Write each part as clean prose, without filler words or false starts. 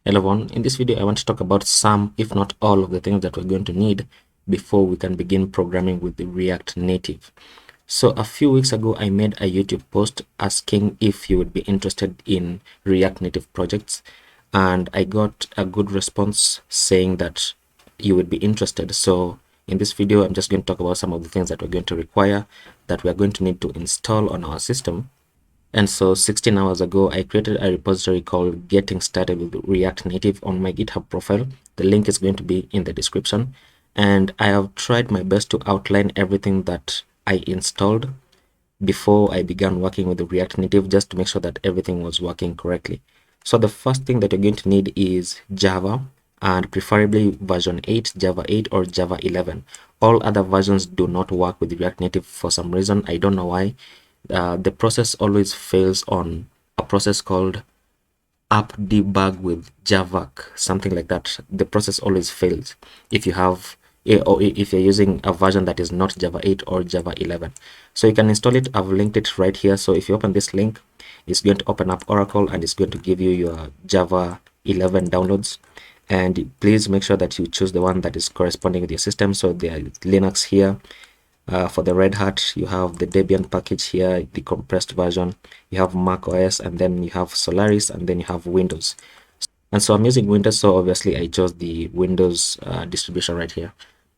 Hello everyone, in this video I want to talk about some, if not all, of the things that we're going to need before we can begin programming with the React Native. So a few weeks ago I made a YouTube post asking if you would be interested in React Native projects, and I got a good response saying that you would be interested. So in this video I'm just going to talk about some of the things that we're going to require, that we are going to need to install on our system. And so 16 hours ago, I created a repository called Getting Started with React Native on my GitHub profile. The link is going to be in the description. And I have tried my best to outline everything that I installed before I began working with the React Native, just to make sure that everything was working correctly. So the first thing that you're going to need is Java, and preferably version 8, Java 8 or Java 11. All other versions do not work with React Native for some reason. I don't know why. The process always fails on a process called app debug with javac, something like that. The process always fails if you have or if you're using a version that is not Java 8 or Java 11. So you can install it. I've linked it right here. So if you open this link, it's going to open up Oracle and it's going to give you your Java 11 downloads. And please make sure that you choose the one that is corresponding with your system. So there is Linux here. For the Red Hat, you have the Debian package here, the compressed version. You have Mac OS, and then you have Solaris, and then you have Windows. And so I'm using Windows, so obviously I chose the Windows distribution right here,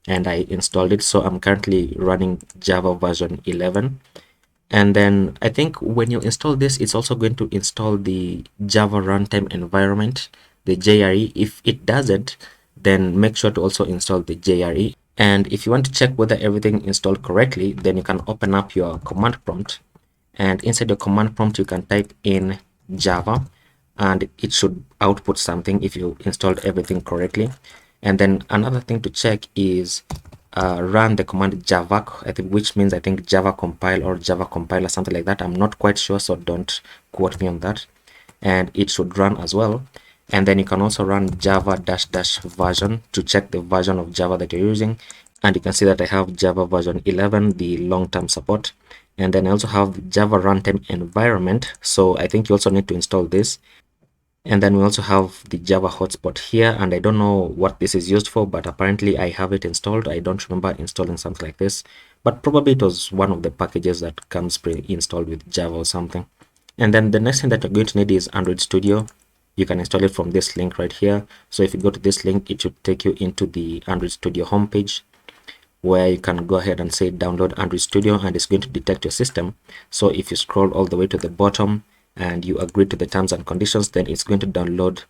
and I installed it. So I'm currently running Java version 11. And then I think when you install this, it's also going to install the Java runtime environment, the JRE. If it doesn't, then make sure to also install the JRE. And if you want to check whether everything installed correctly, then you can open up your command prompt, and inside your command prompt you can type in Java, and it should output something if you installed everything correctly. And then another thing to check is run the command javac, which means I think Java compile or Java compiler, something like that. I'm not quite sure, so don't quote me on that. And it should run as well. And then you can also run java -- version to check the version of Java that you're using. And you can see that I have Java version 11, the long-term support. And then I also have Java runtime environment. So I think you also need to install this. And then we also have the Java hotspot here. And I don't know what this is used for, but apparently I have it installed. I don't remember installing something like this, but probably it was one of the packages that comes pre-installed with Java or something. And then the next thing that you're going to need is Android Studio. You can install it from this link right here. So if you go to this link, it should take you into the Android Studio homepage, where you can go ahead and say download Android Studio, and it's going to detect your system. So if you scroll all the way to the bottom and you agree to the terms and conditions, then it's going to download.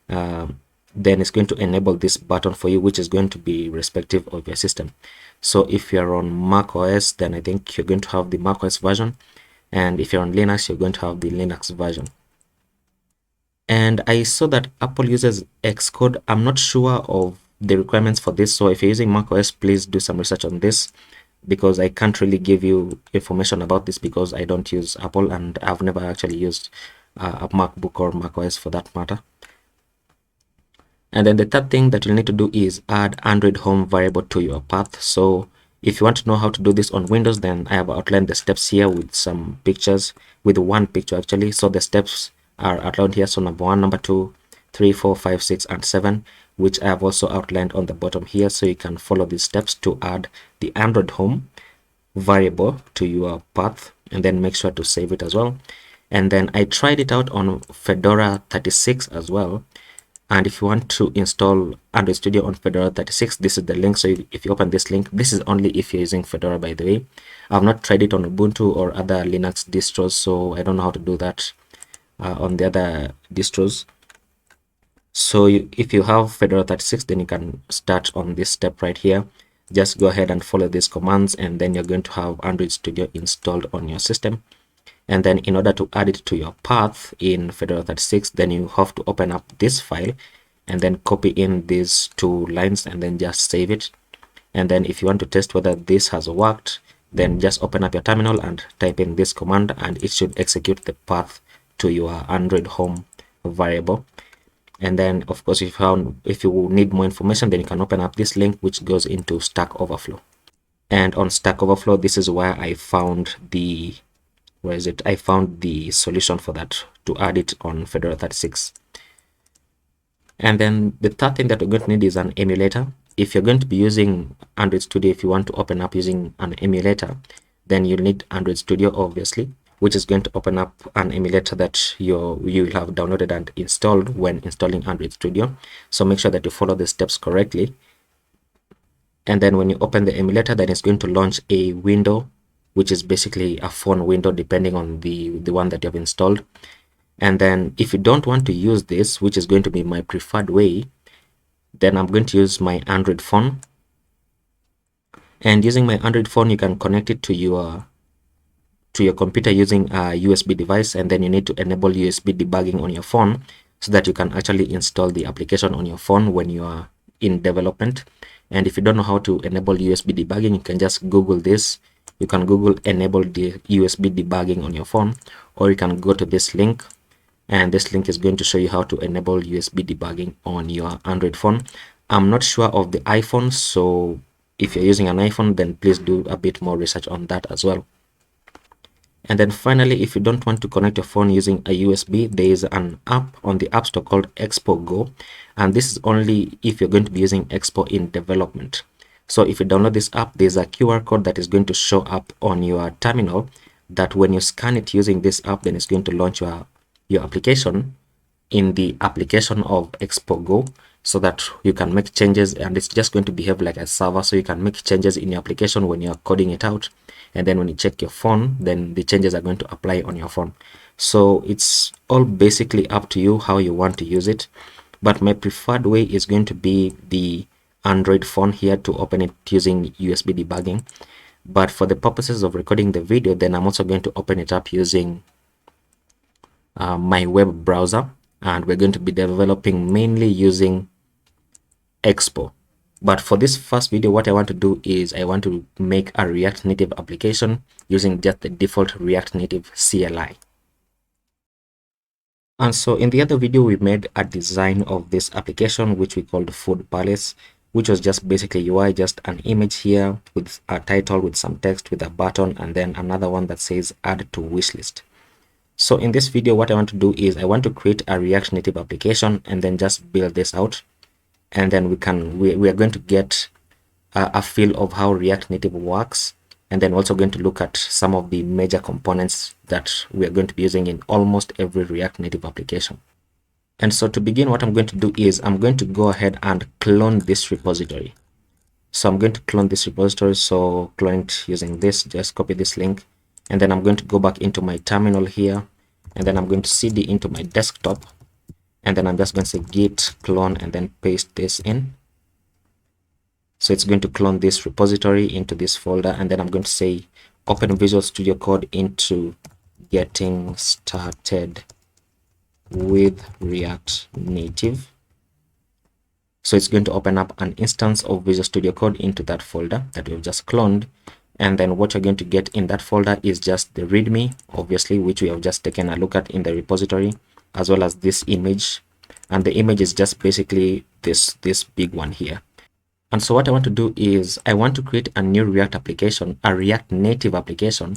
Then it's going to enable this button for you, which is going to be respective of your system. So if you're on Mac OS, then I think you're going to have the Mac OS version, and if you're on Linux, you're going to have the Linux version. And I saw that Apple uses Xcode. I'm not sure of the requirements for this, so if you're using macOS, please do some research on this, because I can't really give you information about this because I don't use Apple, and I've never actually used a MacBook or macOS for that matter. And then the third thing that you'll need to do is add Android home variable to your path. So if you want to know how to do this on Windows, then I have outlined the steps here with some pictures, with one picture actually. So the steps are outlined here. So number 1, number 2, 3, 4, 5, 6, and 7, which I have also outlined on the bottom here. So you can follow these steps to add the Android home variable to your path, and then make sure to save it as well. And then I tried it out on Fedora 36 as well. And if you want to install Android Studio on Fedora 36, this is the link. So if you open this link, this is only if you're using Fedora, by the way. I've not tried it on Ubuntu or other Linux distros, so I don't know how to do that on the other distros. So if you have Fedora 36, then you can start on this step right here. Just go ahead and follow these commands, and then you're going to have Android Studio installed on your system. And then in order to add it to your path in Fedora 36, then you have to open up this file and then copy in these 2 lines and then just save it. And then if you want to test whether this has worked, then just open up your terminal and type in this command, and it should execute the path to your Android home variable. And then of course, if you need more information, then you can open up this link, which goes into Stack Overflow. And on Stack Overflow, this is where I found the I found the solution for that, to add it on Fedora 36. And then the third thing that we're going to need is an emulator. If you're going to be using Android Studio, if you want to open up using an emulator, then you'll need Android Studio, obviously, which is going to open up an emulator that you will have downloaded and installed when installing Android Studio. So make sure that you follow the steps correctly. And then when you open the emulator, then it's going to launch a window, which is basically a phone window, depending on the one that you have installed. And then if you don't want to use this, which is going to be my preferred way, then I'm going to use my Android phone. And using my Android phone, you can connect it to your computer using a USB device, and then you need to enable USB debugging on your phone so that you can actually install the application on your phone when you are in development. And if you don't know how to enable USB debugging, you can just Google this. You can Google enable the USB debugging on your phone, or you can go to this link, and this link is going to show you how to enable USB debugging on your Android phone. I'm not sure of the iPhone, so if you're using an iPhone, then please do a bit more research on that as well. And then finally, if you don't want to connect your phone using a USB, there is an app on the App Store called Expo Go, and this is only if you're going to be using Expo in development. So if you download this app, there's a QR code that is going to show up on your terminal, that when you scan it using this app, then it's going to launch your application in the application of Expo Go, so that you can make changes, and it's just going to behave like a server, so you can make changes in your application when you're coding it out, and then when you check your phone, then the changes are going to apply on your phone. So it's all basically up to you how you want to use it, but my preferred way is going to be the Android phone here to open it using USB debugging. But for the purposes of recording the video, then I'm also going to open it up using my web browser, and we're going to be developing mainly using Expo. But for this first video, what I want to do is I want to make a React Native application using just the default React Native CLI. And so in the other video, we made a design of this application, which we called Food Palace, which was just basically UI, just an image here with a title, with some text, with a button, and then another one that says add to wishlist. So in this video, what I want to do is I want to create a React Native application and then just build this out. And then we are going to get a feel of how React Native works, and then also going to look at some of the major components that we are going to be using in almost every React Native application. And so to begin, what I'm going to do is I'm going to go ahead and clone this repository. So I'm going to clone this repository. So clone it using this, just copy this link, and then I'm going to go back into my terminal here, and then I'm going to cd into my desktop, and then I'm just going to say git clone and then paste this in. So it's going to clone this repository into this folder, and then I'm going to say open Visual Studio Code into getting started with React Native. So it's going to open up an instance of Visual Studio Code into that folder that we've just cloned. And then what you're going to get in that folder is just the README, obviously, which we have just taken a look at in the repository, as well as this image. And the image is just basically this big one here. And so what I want to do is I want to create a new React application, a React Native application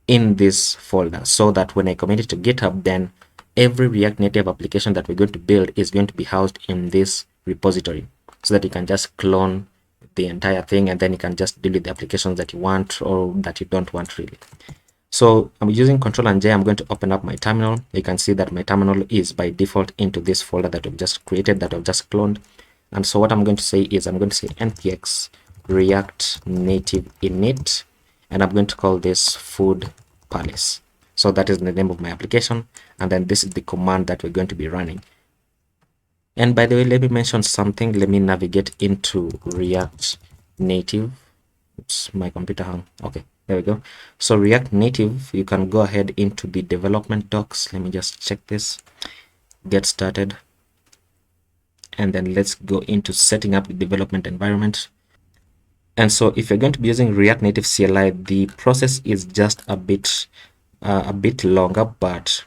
in this folder, so that when I commit it to GitHub, then every React Native application that we're going to build is going to be housed in this repository, so that you can just clone the entire thing, and then you can just delete the applications that you want or that you don't want really. So I'm using Control and J. I'm going to open up my terminal. You can see that my terminal is by default into this folder that we've just created, that I've just cloned. And so what I'm going to say is I'm going to say npx react native init, and I'm going to call this Food Palace. So that is the name of my application, and then this is the command that we're going to be running. And by the way, let me mention something. Let me navigate into React Native. Oops, my computer hung. Okay, there we go. So React Native, you can go ahead into the development docs. Let me just check this. Get started. And then let's go into setting up the development environment. And so if you're going to be using React Native CLI, the process is just a bit longer, but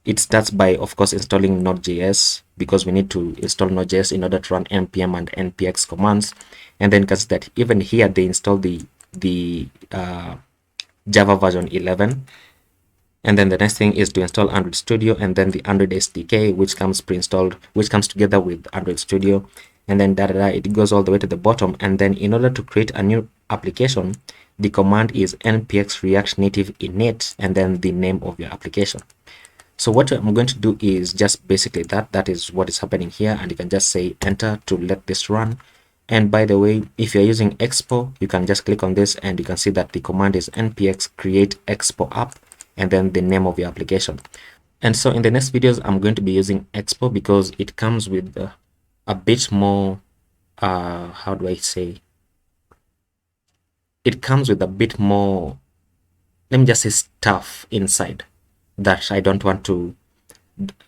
it starts by, of course, installing Node.js, because we need to install Node.js in order to run npm and npx commands. And then because that even here they install the Java version 11. And then the next thing is to install Android Studio, and then the Android SDK, which comes pre-installed, which comes together with Android Studio, and then it goes all the way to the bottom. And then in order to create a new application, the command is npx react native init, and then the name of your application. So what I'm going to do is just basically that is what is happening here, and you can just say enter to let this run. And by the way, if you're using Expo, you can just click on this and you can see that the command is npx create Expo app, and then the name of your application. And so in the next videos, I'm going to be using Expo because it comes with a bit more, how do I say? It comes with a bit more, let me just say, stuff inside that I don't want to,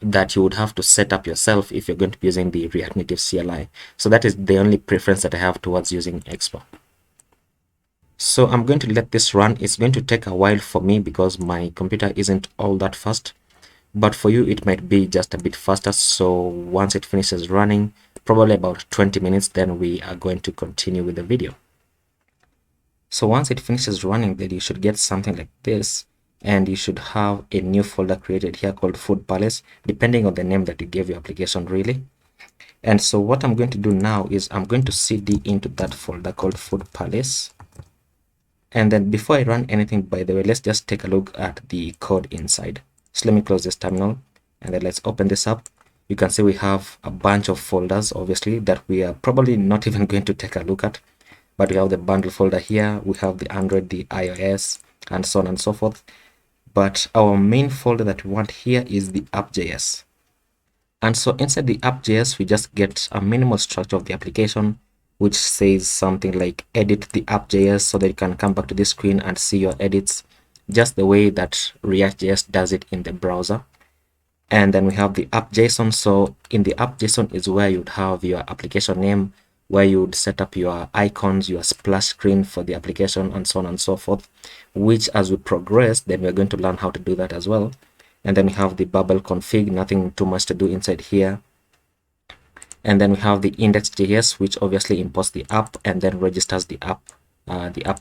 that you would have to set up yourself if you're going to be using the React Native CLI. So that is the only preference that I have towards using Expo. So I'm going to let this run. It's going to take a while for me because my computer isn't all that fast, but for you it might be just a bit faster. So once it finishes running, probably about 20 minutes, then we are going to continue with the video. So once it finishes running, then you should get something like this, and you should have a new folder created here called Food Palace, depending on the name that you gave your application, really. And so what I'm going to do now is I'm going to cd into that folder called Food Palace. And then before I run anything, by the way, let's just take a look at the code inside. So let me close this terminal, and then let's open this up. You can see we have a bunch of folders, obviously, that we are probably not even going to take a look at. But we have the bundle folder here, we have the Android, the iOS, and so on and so forth. But our main folder that we want here is the app.js. And so inside the app.js, we just get a minimal structure of the application, which says something like edit the app.js, so that you can come back to this screen and see your edits just the way that React.js does it in the browser. And then we have the app.json. So in the app.json is where you'd have your application name, where you would set up your icons, your splash screen for the application, and so on and so forth, which as we progress, then we're going to learn how to do that as well. And then we have the bubble config, nothing too much to do inside here. And then we have the index.js, which obviously imports the app and then registers the app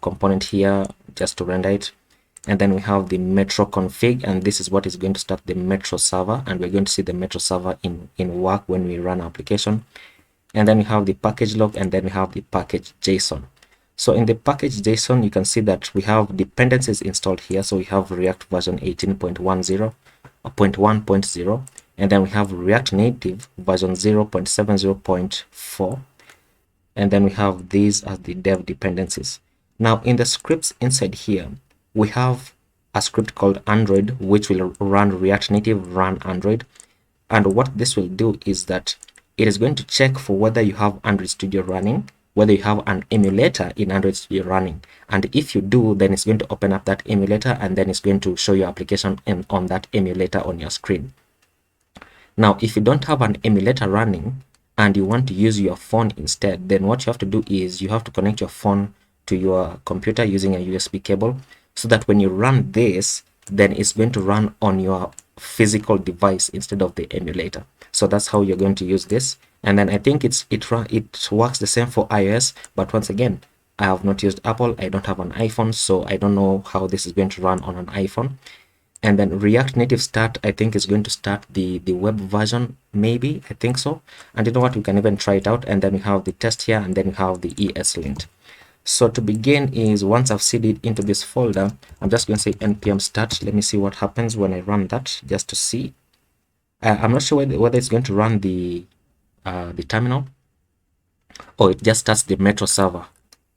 component here just to render it. And then we have the metro config, and this is what is going to start the metro server, and we're going to see the metro server in work when we run our application. And then we have the package log, and then we have the package JSON. So in the package JSON, you can see that we have dependencies installed here. So we have React version 18.10.1.0, and then we have React Native version 0.70.4, and then we have these as the dev dependencies. Now in the scripts inside here, we have a script called Android, which will run React Native run Android. And what this will do is that it is going to check for whether you have Android Studio running, whether you have an emulator in Android Studio running. And if you do, then it's going to open up that emulator, and then it's going to show your application on that emulator on your screen. Now, if you don't have an emulator running and you want to use your phone instead, then what you have to do is you have to connect your phone to your computer using a USB cable, so that when you run this, then it's going to run on your physical device instead of the emulator. So that's how you're going to use this. And then I think it works the same for iOS, but once again, I have not used Apple, I don't have an iPhone, so I don't know how this is going to run on an iPhone. And then React Native Start, I think is going to start the web version, maybe, I think so. And you know what, we can even try it out. And then we have the test here, and then we have the ESLint. So to begin is, once I've cd'd into this folder, I'm just going to say npm start. Let me see what happens when I run that, just to see. I'm not sure whether it's going to run the terminal, or it just starts the metro server.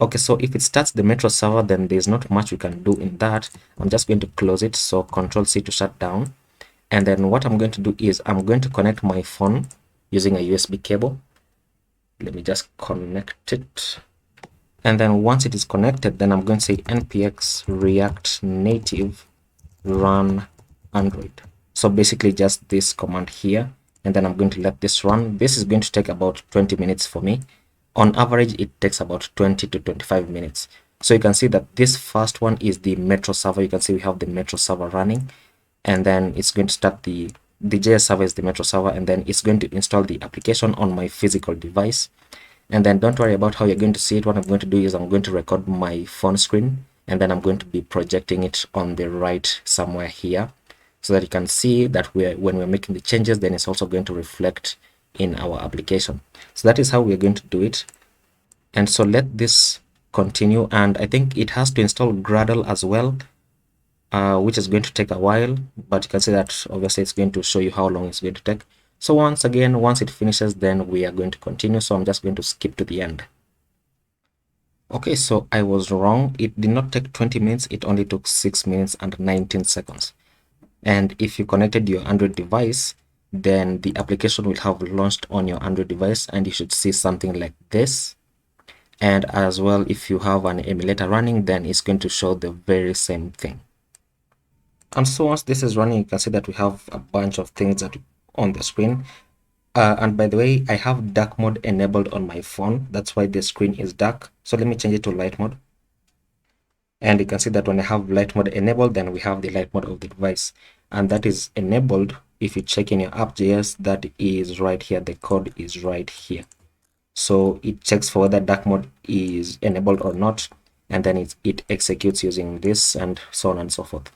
Okay, so if it starts the metro server, then there's not much we can do in that. I'm just going to close it, so Control-C to shut down. And then what I'm going to do is I'm going to connect my phone using a USB cable. Let me just connect it. And then once it is connected, then I'm going to say npx react native run Android. So basically just this command here, and then I'm going to let this run. This is going to take about 20 minutes for me. On average, it takes about 20 to 25 minutes. So you can see that this first one is the metro server. You can see we have the metro server running, and then it's going to start the JS server is the metro server, and then it's going to install the application on my physical device. And then don't worry about how you're going to see it. What I'm going to do is I'm going to record my phone screen, and then I'm going to be projecting it on the right somewhere here. so that you can see that when we're making the changes, then it's also going to reflect in our application. So that is how we're going to do it. And so let this continue, and I think it has to install Gradle as well, which is going to take a while, but you can see that obviously it's going to show you how long it's going to take. So once it finishes, then we are going to continue. So I'm just going to skip to the end. Okay, so I was wrong. It did not take 20 minutes. It only took 6 minutes and 19 seconds. And if you connected your Android device, then the application will have launched on your Android device, and you should see something like this. And as well, if you have an emulator running, then it's going to show the very same thing. And so once this is running, you can see that we have a bunch of things that on the screen. And by the way, I have dark mode enabled on my phone. That's why the screen is dark. So let me change it to light mode. And you can see that when I have light mode enabled, then we have the light mode of the device. And that is enabled. If you check in your app.js, that is right here. The code is right here. So it checks for whether dark mode is enabled or not. And then it executes using this and so on and so forth.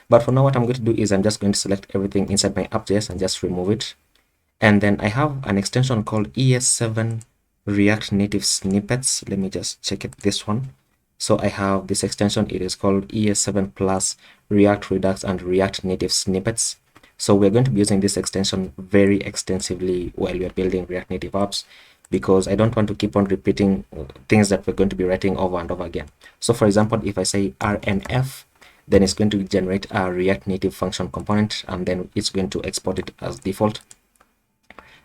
But for now, what I'm going to do is I'm just going to select everything inside my app.js and just remove it. And then I have an extension called ES7 React Native Snippets. Let me just check it, this one. So I have this extension. It is called ES7 Plus React Redux and React Native Snippets. So we're going to be using this extension very extensively while we're building React Native apps, because I don't want to keep on repeating things that we're going to be writing over and over again. So for example, if I say RNF, then it's going to generate a React Native function component, and then it's going to export it as default.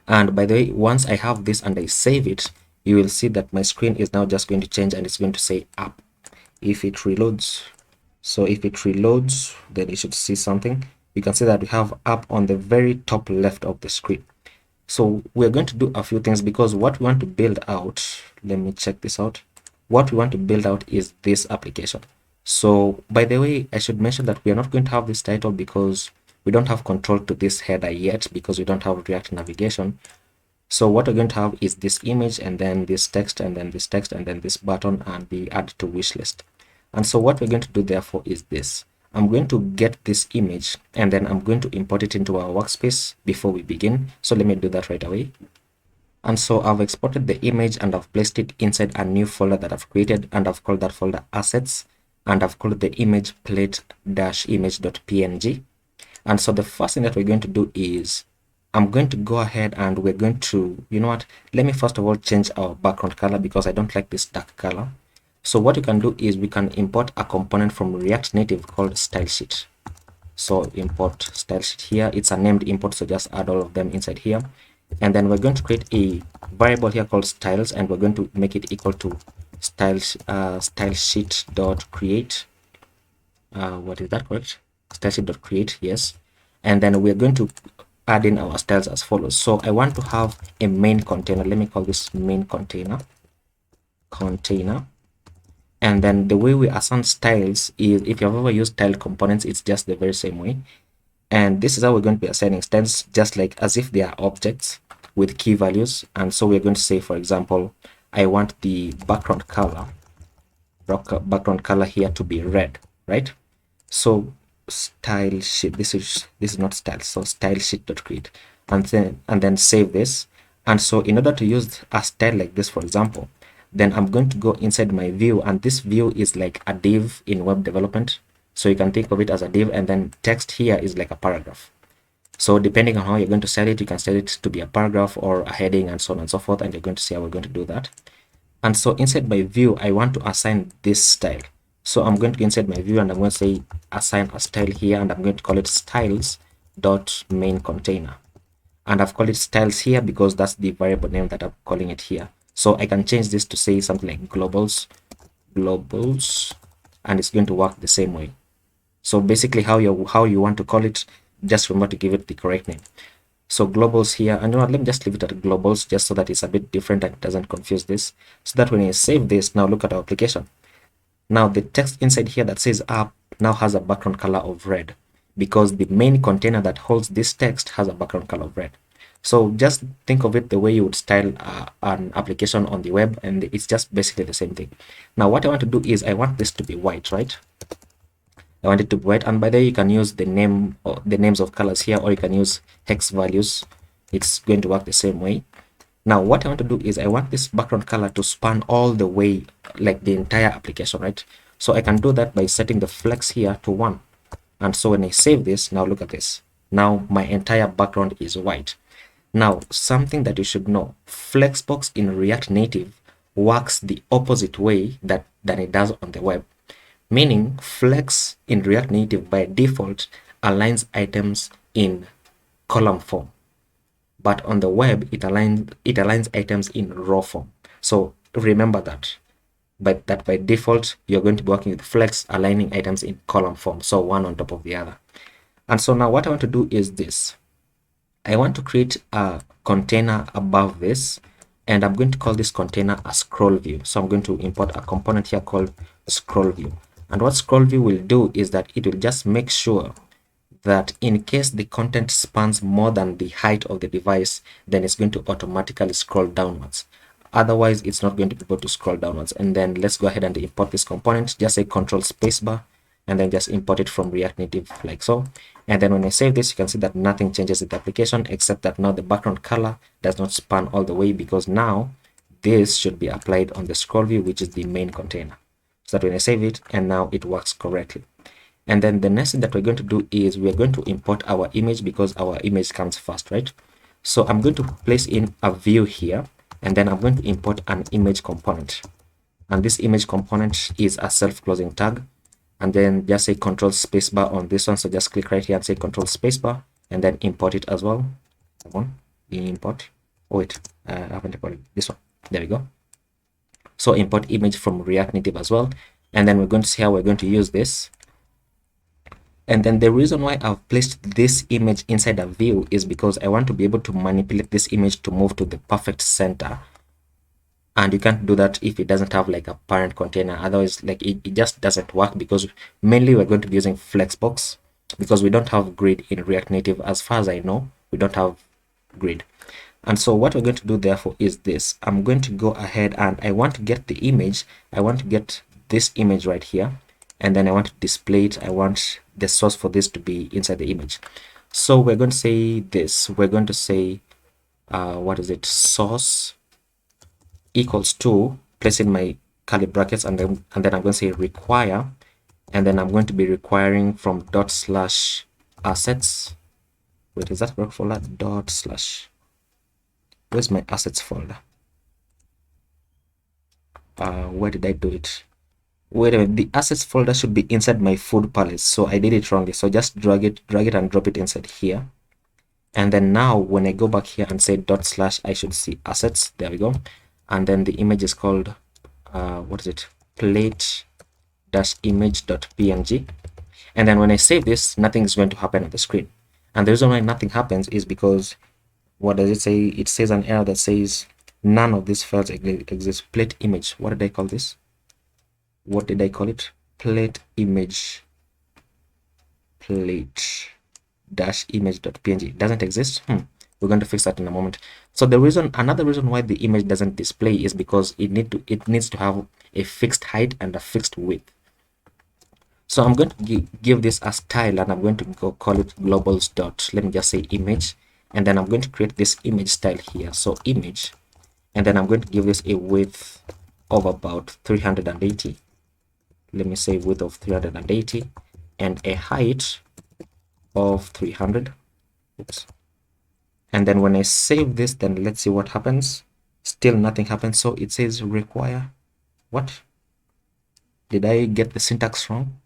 And by the way, once I have this and I save it, you will see that my screen is now just going to change and it's going to say app. If it reloads, then you should see something. You can see that we have app on the very top left of the screen. So we're going to do a few things, because what we want to build out, let me check this out. What we want to build out is this application. So by the way, I should mention that we are not going to have this title because we don't have control to this header yet, because we don't have React navigation. So what we're going to have is this image, and then this text, and then this text, and then this button, and the add to wish list. And so what we're going to do therefore is this. I'm going to get this image, and then I'm going to import it into our workspace before we begin. So let me do that right away. And so I've exported the image and I've placed it inside a new folder that I've created, and I've called that folder assets, and I've called the image plate-image.png. And so the first thing that we're going to do is I'm going to go ahead and we're going to, you know what, let me first of all change our background color, because I don't like this dark color. So what you can do is we can import a component from React Native called stylesheet. So import stylesheet here. It's a named import, so just add all of them inside here. And then we're going to create a variable here called styles, and we're going to make it equal to stylesheet.create. What is that correct? Stylesheet.create, yes. And then we're going to add in our styles as follows. So I want to have a main container. Let me call this main container. And then the way we assign styles is, if you've ever used style components, it's just the very same way. And this is how we're going to be assigning styles, just like as if they are objects with key values. And so we're going to say, for example, I want the background color here to be red, right? So style sheet, this is not style, so style sheet.create, and then save this. And so in order to use a style like this, for example, then I'm going to go inside my view, and this view is like a div in web development. So you can think of it as a div, and then text here is like a paragraph. So depending on how you're going to set it, you can set it to be a paragraph or a heading and so on and so forth, and you're going to see how we're going to do that. And so inside my view, I want to assign this style. So I'm going to go inside my view, and I'm going to say assign a style here, and I'm going to call it styles.mainContainer. And I've called it styles here because that's the variable name that I'm calling it here. So I can change this to say something like globals, and it's going to work the same way. So basically how you want to call it, just remember to give it the correct name. So globals here, and you know what, let me just leave it at globals, just so that it's a bit different and it doesn't confuse this. So that when you save this, now look at our application. Now the text inside here that says app now has a background color of red, because the main container that holds this text has a background color of red. So just think of it the way you would style an application on the web, and it's just basically the same thing. Now what I want to do is I want this to be white, right? I want it to be white. And by the way, you can use the name or the names of colors here, or you can use hex values. It's going to work the same way. Now what I want to do is I want this background color to span all the way, like the entire application, right? So I can do that by setting the flex here to 1. And so when I save this, now look at this. Now my entire background is white. Now, something that you should know, Flexbox in React Native works the opposite way than it does on the web. Meaning, Flex in React Native by default aligns items in column form. But on the web, it aligns items in raw form. So remember that. But that by default, you're going to be working with Flex, aligning items in column form. So one on top of the other. And so now what I want to do is this. I want to create a container above this, and I'm going to call this container a scroll view. So I'm going to import a component here called scroll view. And what scroll view will do is that it will just make sure that in case the content spans more than the height of the device, then it's going to automatically scroll downwards. Otherwise, it's not going to be able to scroll downwards. And then let's go ahead and import this component. Just say Control Spacebar, and then just import it from React Native like so. And then when I save this, you can see that nothing changes in the application, except that now the background color does not span all the way, because now this should be applied on the scroll view, which is the main container. So that when I save it, and now it works correctly. And then the next thing that we're going to do is we're going to import our image, because our image comes first, right? So I'm going to place in a view here, and then I'm going to import an image component. And this image component is a self-closing tag. And then just say Control Spacebar on this one. So just click right here and say Control Spacebar, and then import it as well. Import. Oh wait, I haven't imported this one. There we go. So import image from React Native as well. And then we're going to see how we're going to use this. And then the reason why I've placed this image inside a view is because I want to be able to manipulate this image to move to the perfect center. And you can't do that if it doesn't have like a parent container. Otherwise, like it just doesn't work, because mainly we're going to be using Flexbox, because we don't have grid in React Native. As far as I know, we don't have grid. And so what we're going to do therefore is this. I'm going to go ahead and I want to get the image. I want to get this image right here, and then I want to display it. I want the source for this to be inside the image. So we're going to say this. We're going to say what is it, source equals to, place in my curly brackets, and then I'm going to say require, and then I'm going to be requiring from /assets. Wait, is that work folder? Where's my assets folder? Where did I do it? Wait a minute, the assets folder should be inside my food palette, so I did it wrongly. So just drag it and drop it inside here. And then now when I go back here and say / I should see assets. There we go. And then the image is called what is it, plate-image.png. and then when I save this, nothing is going to happen on the screen. And the reason why nothing happens is because, what does it say? It says an error that says none of these files exist. Plate image, what did I call this? What did I call it? Plate image, plate-image.png doesn't exist. We're going to fix that in a moment. So another reason why the image doesn't display is because it needs to have a fixed height and a fixed width. So I'm going to give this a style, and I'm going to go call it globals dot, let me just say image, and then I'm going to create this image style here. So image, and then I'm going to give this a width of about 380. Let me say width of 380 and a height of 300. Oops. And then when I save this, then let's see what happens. Still nothing happens. So it says require. What? Did I get the syntax wrong?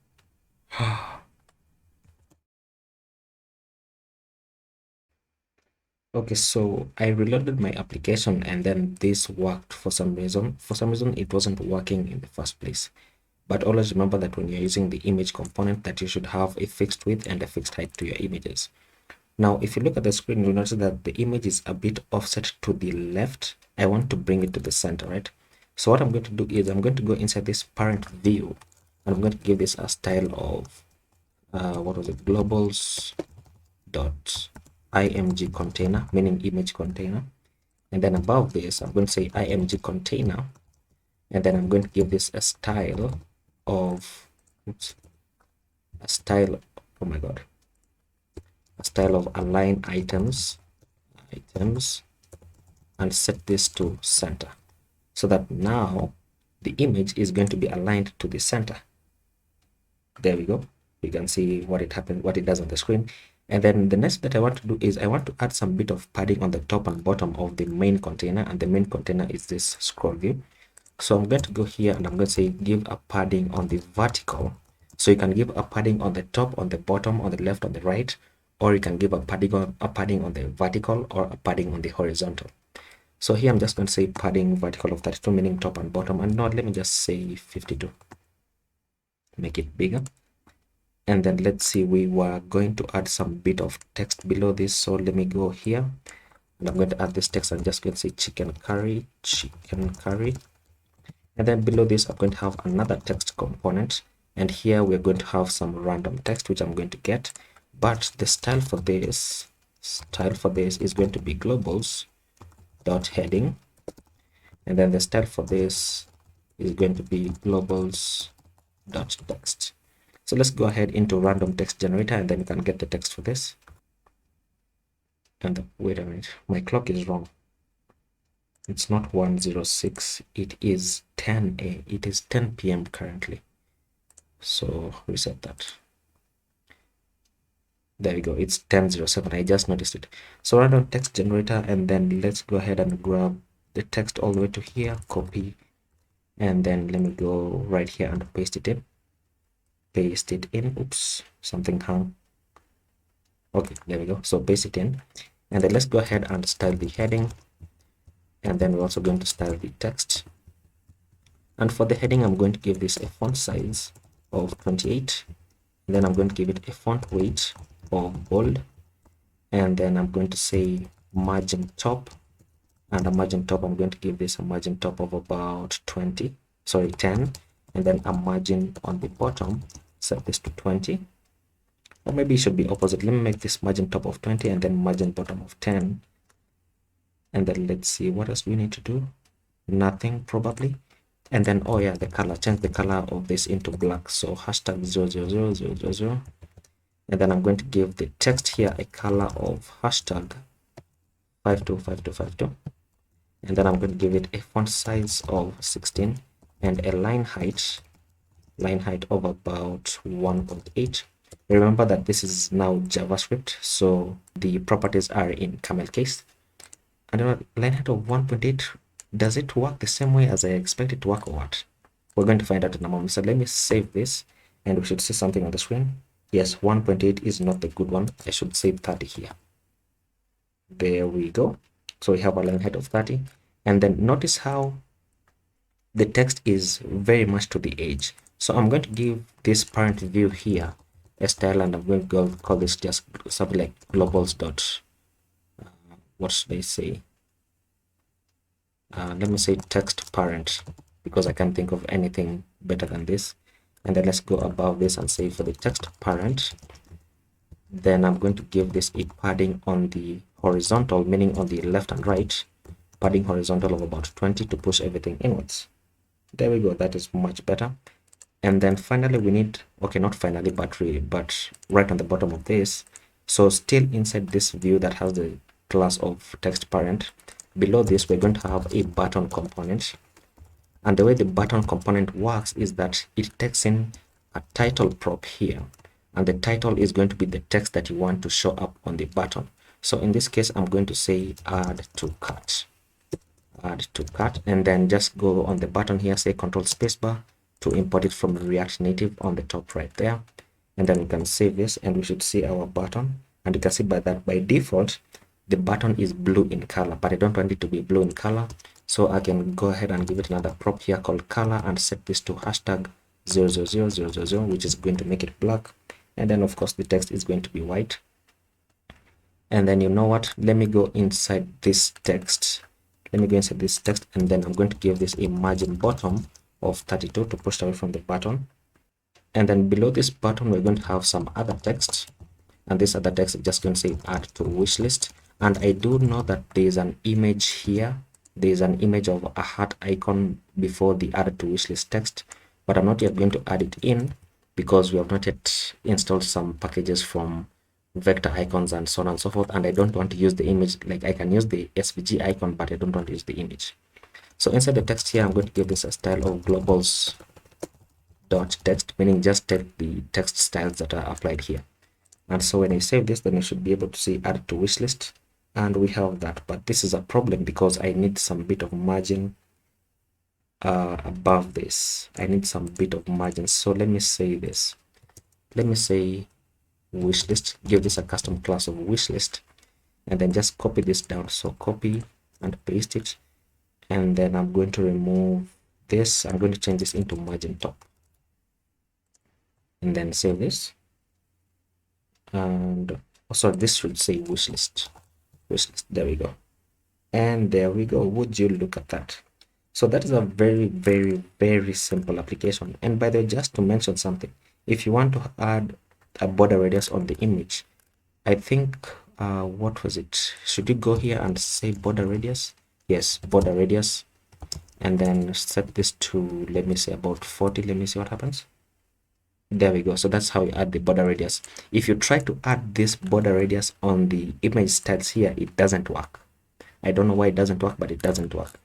Okay, so I reloaded my application, and then this worked for some reason. For some reason, it wasn't working in the first place. But always remember that when you're using the image component, that you should have a fixed width and a fixed height to your images. Now, if you look at the screen, you'll notice that the image is a bit offset to the left. I want to bring it to the center, right? So what I'm going to do is I'm going to go inside this parent view, and I'm going to give this a style of what was it, globals dot img container, meaning image container. And then above this, I'm going to say img container, and then I'm going to give this a style of, oops, a style, oh my god, a style of align items, and set this to center, so that now the image is going to be aligned to the center. There we go. You can see what it happened, what it does on the screen. And then the next that I want to do is I want to add some bit of padding on the top and bottom of the main container, and the main container is this scroll view. So I'm going to go here and I'm going to say give a padding on the vertical. So you can give a padding on the top, on the bottom, on the left, on the right, or you can give a padding on the vertical or a padding on the horizontal. So here I'm just going to say padding vertical of 32, meaning top and bottom, and now let me just say 52. Make it bigger. And then let's see, we were going to add some bit of text below this, so let me go here and I'm going to add this text. I'm just going to say chicken curry, and then below this I'm going to have another text component, and here we're going to have some random text which I'm going to get, but the style for this is going to be globals dot heading, and then the style for this is going to be globals dot text. So let's go ahead into random text generator, and then you can get the text for this. And wait a minute, my clock is wrong. It's not 1:06, it is 10 p.m. currently. So reset that. There we go, it's 10:07. I just noticed it. So random text generator, and then let's go ahead and grab the text all the way to here, copy, and then let me go right here and paste it in. Oops, something hung. Okay, there we go. So paste it in, and then let's go ahead and style the heading, and then we're also going to style the text. And for the heading, I'm going to give this a font size of 28, and then I'm going to give it a font weight of bold, and then I'm going to say margin top, and a margin top, I'm going to give this a margin top of about 10, and then a margin on the bottom, set this to 20, or maybe it should be opposite. Let me make this margin top of 20 and then margin bottom of 10, and then let's see what else we need to do. Nothing probably. And then, oh yeah, the color, change the color of this into black, so hashtag 000000, and then I'm going to give the text here a color of hashtag 525252, and then I'm going to give it a font size of 16 and a line height of about 1.8. Remember that this is now JavaScript, so the properties are in camel case. And a line height of 1.8, does it work the same way as I expect it to work or what? We're going to find out in a moment. So let me save this, and we should see something on the screen. Yes, 1.8 is not the good one. I should save 30 here. There we go. So we have a line height of 30, and then notice how the text is very much to the edge. So I'm going to give this parent view here a style, and I'm going to call this just something like globals dot what should I say? Let me say text parent, because I can't think of anything better than this. And then let's go above this and say for the text parent, then I'm going to give this a padding on the horizontal, meaning on the left and right, padding horizontal of about 20 to push everything inwards. There we go, that is much better. And then finally we need, okay, not finally, but right on the bottom of this, so still inside this view that has the class of text parent, below this we're going to have a button component. And the way the button component works is that it takes in a title prop here, and the title is going to be the text that you want to show up on the button. So in this case, I'm going to say add to cart, and then just go on the button here, say control spacebar to import it from React Native on the top right there. And then we can save this, and we should see our button. And you can see by that, by default, the button is blue in color, but I don't want it to be blue in color. So I can go ahead and give it another prop here called color and set this to hashtag 000000, which is going to make it black. And then of course the text is going to be white. And then you know what? Let me go inside this text. And then I'm going to give this a margin bottom of 32 to push away from the button. And then below this button, we're going to have some other text. And this other text is just going to say add to wish list. And I do know that there is an image here. There is an image of a heart icon before the add to wish list text, but I'm not yet going to add it in because we have not yet installed some packages from vector icons and so on and so forth, and I don't want to use the image. Like, I can use the SVG icon, but I don't want to use the image. So inside the text here, I'm going to give this a style of globals dot text, meaning just take the text styles that are applied here. And so when I save this, then you should be able to see add to wish list, and we have that. But this is a problem because I need some bit of margin above this. I need some bit of margin. So let me say this. Let me say wish list, give this a custom class of wish list, and then just copy this down. So copy and paste it, and then I'm going to remove this. I'm going to change this into margin top, and then save this. And also this should say wish list. There we go, and there we go. Would you look at that? So that is a very, very, very simple application. And by the way, just to mention something, if you want to add a border radius on the image, I think what was it? Should you go here and say border radius? Yes, border radius, and then set this to, let me say, about 40. Let me see what happens. There we go. So that's how you add the border radius. If you try to add this border radius on the image styles here, it doesn't work. I don't know why it doesn't work, but it doesn't work.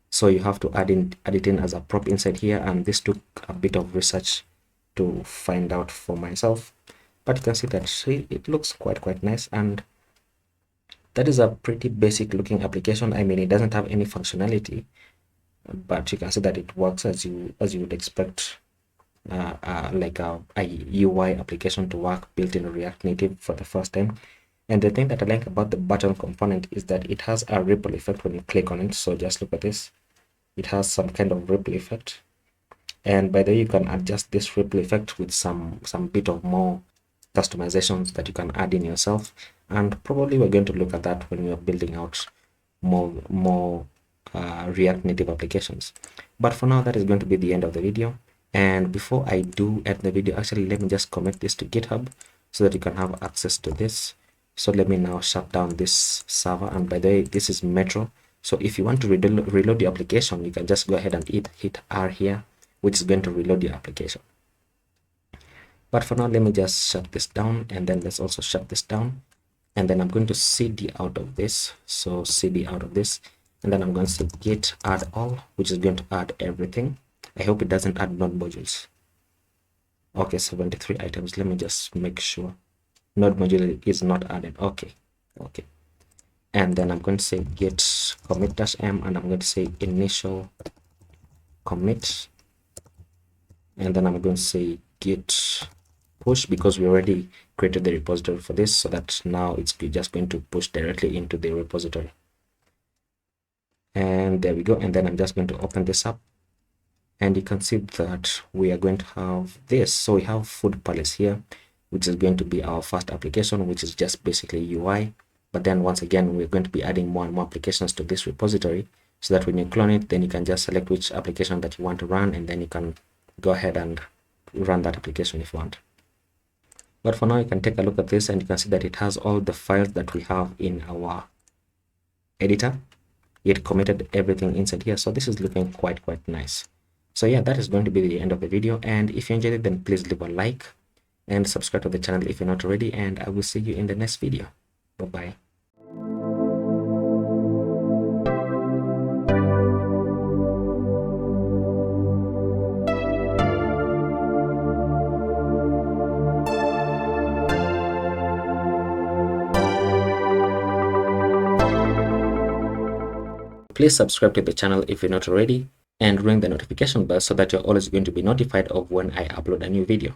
So you have to add it in as a prop inside here, and this took a bit of research to find out for myself. But you can see that it looks quite nice, and that is a pretty basic looking application. I mean, it doesn't have any functionality, but you can see that it works as you would expect like a UI application to work built in React Native for the first time. And the thing that I like about the button component is that it has a ripple effect when you click on it. So just look at this. It has some kind of ripple effect. And by the way, you can adjust this ripple effect with some bit of more customizations that you can add in yourself. And probably we're going to look at that when we are building out more React Native applications. But for now, that is going to be the end of the video. And before I do end the video, actually, let me just commit this to GitHub so that you can have access to this. So let me now shut down this server. And by the way, this is Metro. So if you want to reload the application, you can just go ahead and hit R here, which is going to reload your application. But for now, let me just shut this down, and then let's also shut this down. And then I'm going to cd out of this. So cd out of this, and then I'm going to say git add all, which is going to add everything. I hope it doesn't add node modules. Okay, 73 items. Let me just make sure node module is not added. Okay. And then I'm going to say git commit -m, and I'm going to say initial commit, and then I'm going to say git push, because we already created the repository for this, so that now it's just going to push directly into the repository. And there we go. And then I'm just going to open this up, and you can see that we are going to have this. So we have Food Palace here, which is going to be our first application, which is just basically UI. But then once again, we're going to be adding more and more applications to this repository, so that when you clone it, then you can just select which application that you want to run, and then you can go ahead and run that application if you want. But for now, you can take a look at this, and you can see that it has all the files that we have in our editor. It committed everything inside here. So this is looking quite nice. So yeah, that is going to be the end of the video. And if you enjoyed it, then please leave a like and subscribe to the channel if you're not already. And I will see you in the next video. Bye-bye. Please subscribe to the channel if you're not already, and ring the notification bell so that you're always going to be notified of when I upload a new video.